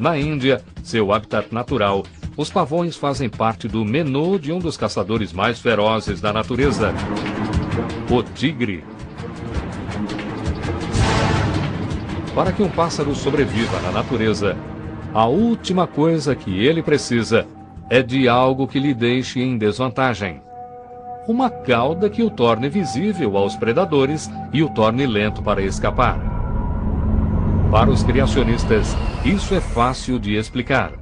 Na Índia, seu habitat natural, os pavões fazem parte do menu de um dos caçadores mais ferozes da natureza, o tigre. Para que um pássaro sobreviva na natureza, a última coisa que ele precisa é de algo que lhe deixe em desvantagem. Uma cauda que o torne visível aos predadores e o torne lento para escapar. Para os criacionistas, isso é fácil de explicar.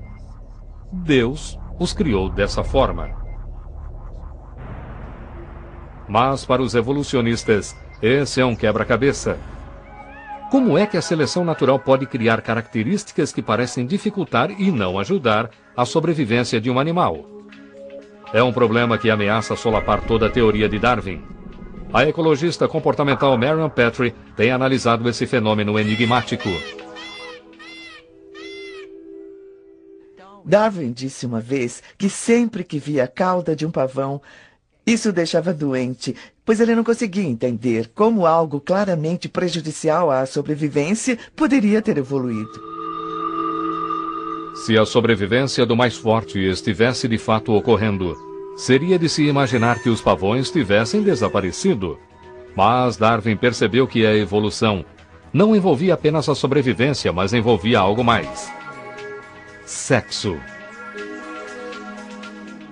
Deus os criou dessa forma. Mas para os evolucionistas, esse é um quebra-cabeça. Como é que a seleção natural pode criar características que parecem dificultar e não ajudar a sobrevivência de um animal? É um problema que ameaça solapar toda a teoria de Darwin. A ecologista comportamental Marion Petrie tem analisado esse fenômeno enigmático. Darwin disse uma vez que sempre que via a cauda de um pavão, isso o deixava doente, pois ele não conseguia entender como algo claramente prejudicial à sobrevivência poderia ter evoluído. Se a sobrevivência do mais forte estivesse de fato ocorrendo, seria de se imaginar que os pavões tivessem desaparecido. Mas Darwin percebeu que a evolução não envolvia apenas a sobrevivência, mas envolvia algo mais. Sexo.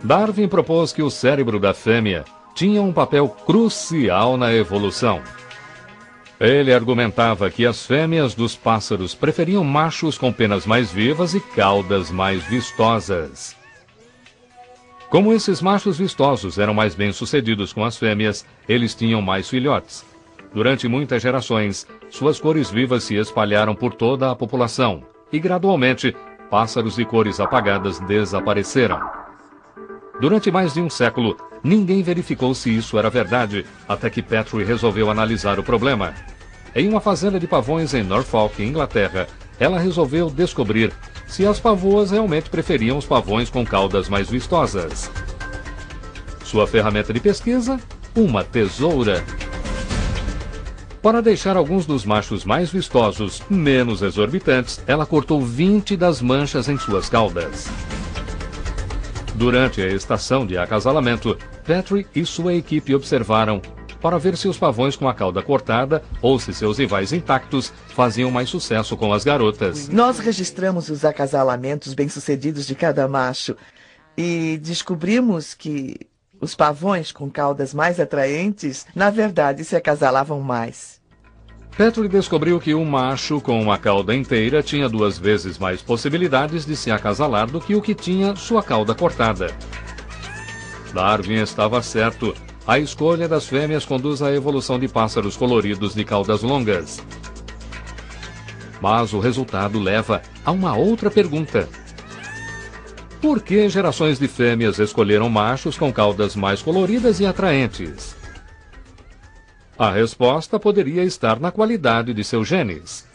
Darwin propôs que o cérebro da fêmea tinha um papel crucial na evolução. Ele argumentava que as fêmeas dos pássaros preferiam machos com penas mais vivas e caudas mais vistosas. Como esses machos vistosos eram mais bem-sucedidos com as fêmeas, eles tinham mais filhotes. Durante muitas gerações, suas cores vivas se espalharam por toda a população, e gradualmente, pássaros de cores apagadas desapareceram. Durante mais de um século, ninguém verificou se isso era verdade, até que Petrie resolveu analisar o problema. Em uma fazenda de pavões em Norfolk, Inglaterra, ela resolveu descobrir se as pavoas realmente preferiam os pavões com caudas mais vistosas. Sua ferramenta de pesquisa? Uma tesoura. Para deixar alguns dos machos mais vistosos menos exorbitantes, ela cortou 20 das manchas em suas caudas. Durante a estação de acasalamento, Petrie e sua equipe observaram para ver se os pavões com a cauda cortada ou se seus rivais intactos faziam mais sucesso com as garotas. Nós registramos os acasalamentos bem-sucedidos de cada macho e descobrimos que os pavões com caudas mais atraentes, na verdade, se acasalavam mais. Petrie descobriu que um macho com uma cauda inteira tinha 2 vezes mais possibilidades de se acasalar do que o que tinha sua cauda cortada. Darwin estava certo. A escolha das fêmeas conduz à evolução de pássaros coloridos de caudas longas. Mas o resultado leva a uma outra pergunta. Por que gerações de fêmeas escolheram machos com caudas mais coloridas e atraentes? A resposta poderia estar na qualidade de seus genes.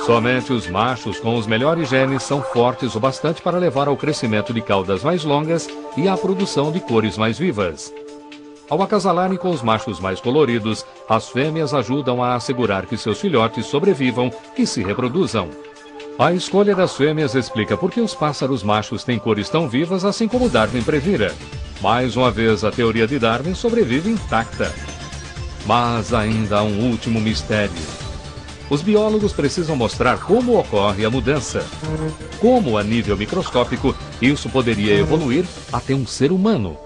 Somente os machos com os melhores genes são fortes o bastante para levar ao crescimento de caudas mais longas e à produção de cores mais vivas. Ao acasalarem com os machos mais coloridos, as fêmeas ajudam a assegurar que seus filhotes sobrevivam e se reproduzam. A escolha das fêmeas explica por que os pássaros machos têm cores tão vivas, assim como Darwin previra. Mais uma vez, a teoria de Darwin sobrevive intacta. Mas ainda há um último mistério. Os biólogos precisam mostrar como ocorre a mudança. Como, a nível microscópico, isso poderia evoluir até um ser humano.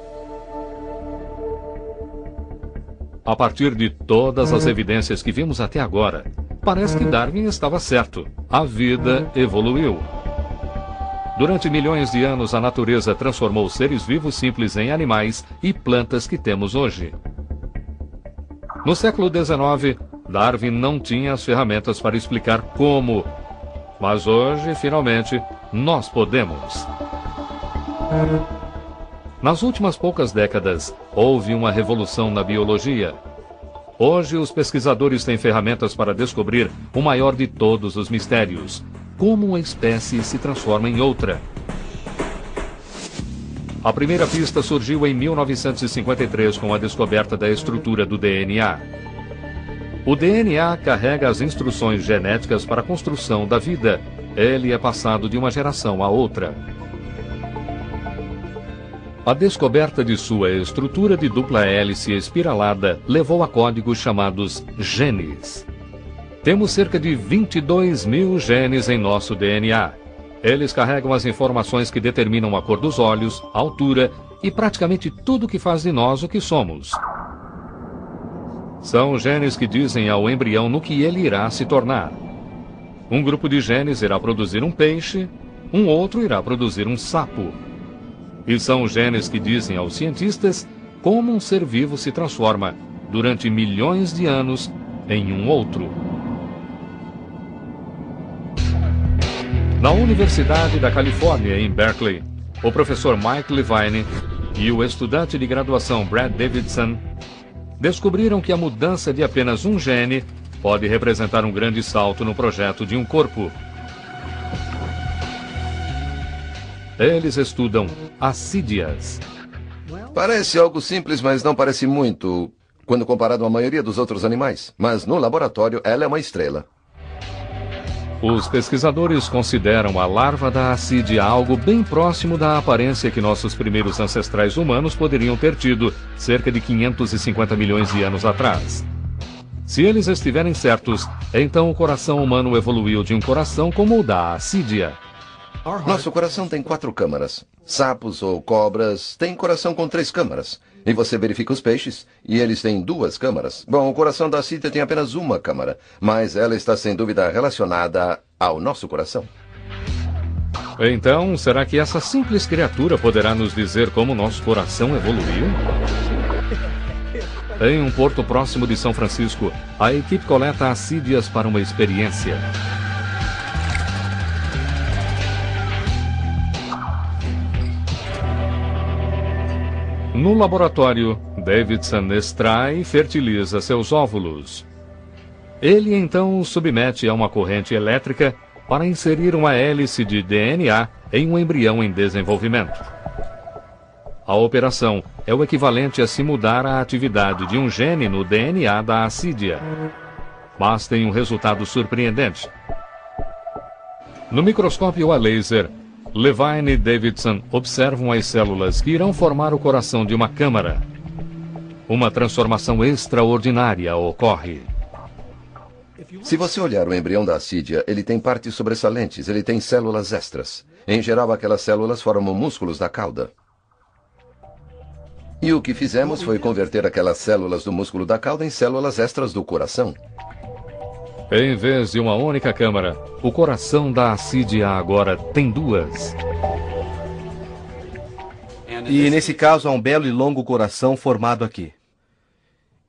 A partir de todas as evidências que vimos até agora, parece que Darwin estava certo. A vida evoluiu. Durante milhões de anos, a natureza transformou seres vivos simples em animais e plantas que temos hoje. No século XIX, Darwin não tinha as ferramentas para explicar como. Mas hoje, finalmente, nós podemos. Nas últimas poucas décadas, houve uma revolução na biologia. Hoje, os pesquisadores têm ferramentas para descobrir o maior de todos os mistérios: como uma espécie se transforma em outra. A primeira pista surgiu em 1953 com a descoberta da estrutura do DNA. O DNA carrega as instruções genéticas para a construção da vida, ele é passado de uma geração a outra. A descoberta de sua estrutura de dupla hélice espiralada levou a códigos chamados genes. Temos cerca de 22 mil genes em nosso DNA. Eles carregam as informações que determinam a cor dos olhos, a altura e praticamente tudo que faz de nós o que somos. São genes que dizem ao embrião no que ele irá se tornar. Um grupo de genes irá produzir um peixe, um outro irá produzir um sapo. E são os genes que dizem aos cientistas como um ser vivo se transforma, durante milhões de anos, em um outro. Na Universidade da Califórnia, em Berkeley, o professor Mike Levine e o estudante de graduação Brad Davidson descobriram que a mudança de apenas um gene pode representar um grande salto no projeto de um corpo. Eles estudam assídias. Parece algo simples, mas não parece muito quando comparado à maioria dos outros animais. Mas no laboratório, ela é uma estrela. Os pesquisadores consideram a larva da assídia algo bem próximo da aparência que nossos primeiros ancestrais humanos poderiam ter tido cerca de 550 milhões de anos atrás. Se eles estiverem certos, então o coração humano evoluiu de um coração como o da assídia. Nosso coração tem 4 câmaras. Sapos ou cobras têm coração com 3 câmaras. E você verifica os peixes, e eles têm 2 câmaras. Bom, o coração da assídia tem apenas uma câmara, mas ela está sem dúvida relacionada ao nosso coração. Então, será que essa simples criatura poderá nos dizer como nosso coração evoluiu? Em um porto próximo de São Francisco, a equipe coleta assídias para uma experiência. No laboratório, Davidson extrai e fertiliza seus óvulos. Ele então os submete a uma corrente elétrica para inserir uma hélice de DNA em um embrião em desenvolvimento. A operação é o equivalente a se mudar a atividade de um gene no DNA da assídia. Mas tem um resultado surpreendente. No microscópio a laser, Levine e Davidson observam as células que irão formar o coração de uma câmara. Uma transformação extraordinária ocorre. Se você olhar o embrião da assídia, ele tem partes sobressalentes, ele tem células extras. Em geral, aquelas células formam músculos da cauda. E o que fizemos foi converter aquelas células do músculo da cauda em células extras do coração. Em vez de uma única câmara, o coração da assídia agora tem 2. E nesse caso há um belo e longo coração formado aqui.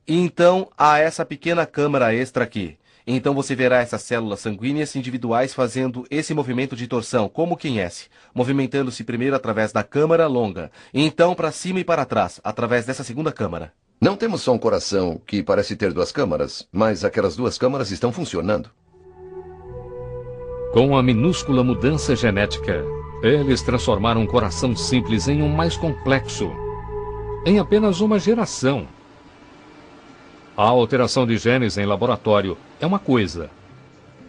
E então há essa pequena câmara extra aqui. Então você verá essas células sanguíneas individuais fazendo esse movimento de torção, como quem S, movimentando-se primeiro através da câmara longa, e então para cima e para trás, através dessa segunda câmara. Não temos só um coração que parece ter 2 câmaras, mas aquelas 2 câmaras estão funcionando. Com a minúscula mudança genética, eles transformaram um coração simples em um mais complexo, em apenas uma geração. A alteração de genes em laboratório é uma coisa,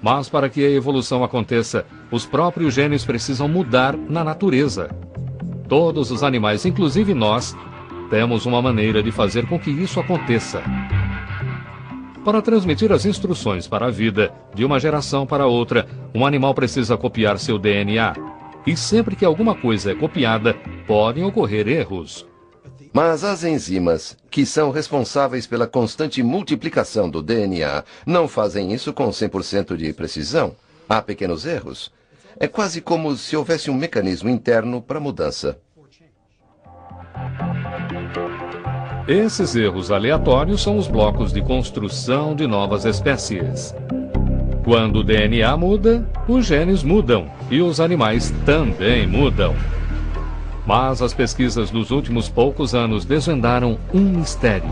mas para que a evolução aconteça, os próprios genes precisam mudar na natureza. Todos os animais, inclusive nós, temos uma maneira de fazer com que isso aconteça. Para transmitir as instruções para a vida de uma geração para outra, um animal precisa copiar seu DNA. E sempre que alguma coisa é copiada, podem ocorrer erros. Mas as enzimas, que são responsáveis pela constante multiplicação do DNA, não fazem isso com 100% de precisão. Há pequenos erros. É quase como se houvesse um mecanismo interno para mudança. Esses erros aleatórios são os blocos de construção de novas espécies. Quando o DNA muda, os genes mudam e os animais também mudam. Mas as pesquisas dos últimos poucos anos desvendaram um mistério.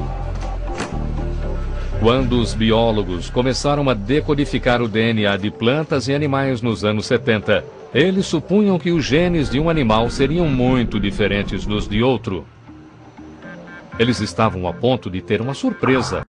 Quando os biólogos começaram a decodificar o DNA de plantas e animais nos anos 70, eles supunham que os genes de um animal seriam muito diferentes dos de outro. Eles estavam a ponto de ter uma surpresa.